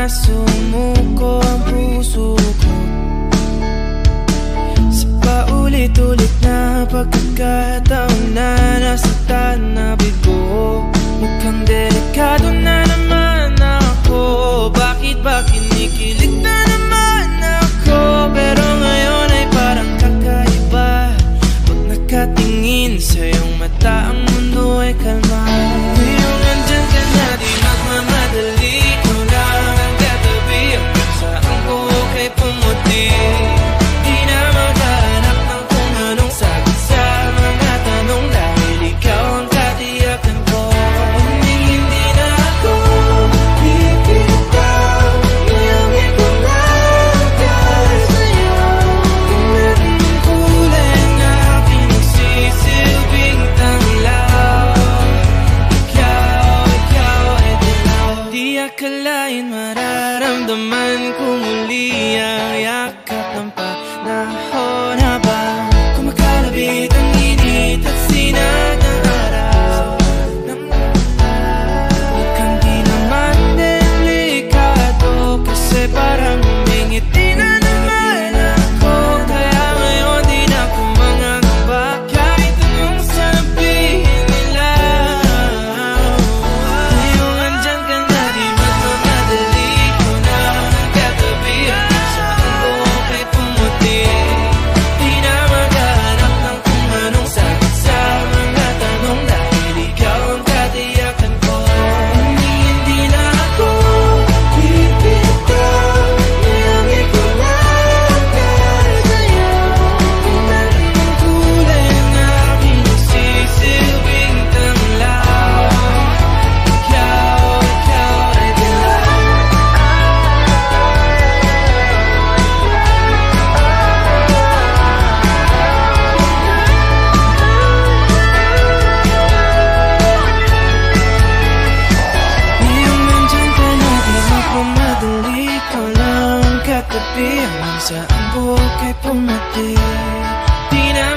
na sumuko ang puso ko sa paulit-ulit na pagkakataon na nasaktan na bigo. Mukhang delikado na naman ako. Bakit ba kinikilig na naman ako? Pero ngayon ay parang kakaiba. Pag nakatingin sa iyong mata, ang mundo ay kalma. Ngayong andyan ka na, di magmamadali. Ikaw lang ang katabi, ang saan ko kay pumuti. Di na maghahanap ng kung anong sagot sa mga tanong, dahil ikaw ang katiyakan ko. Hindi na ako pipitaw. Ngayong ikaw lang dahil sa'yo. Kung meron ng kulay na pinagsisilbing tanglaw, ikaw ay dilaw. Di akalain mararamdaman ko muli ang yakap ng panahon habang kumakalabit ang init at sinag ng araw ng ulan. Mukhang di naman delikado kasi parang humingiti na naman ako. Kaya ngayon di na ako mangangamba kahit anong sabihin nila. Ngayong andyan ka na, di magmamadali. Ikaw na ang katabi, ang saan ko kay pumuti. Di na maghahanap ng kung anong sagot sa mga tanong, dahil ikaw ang katiyakan ko. Hindi na ako pipitaw. Ngayong ikaw lang dahil sa'yo. Kung meron ng kulay na pinagsisilbing tanglaw, ikaw ay dilaw. Ngayong nandyan ka na, di magmamadali. Ikaw lang ang katabi, hanggang saan buhok ay pumati. Di na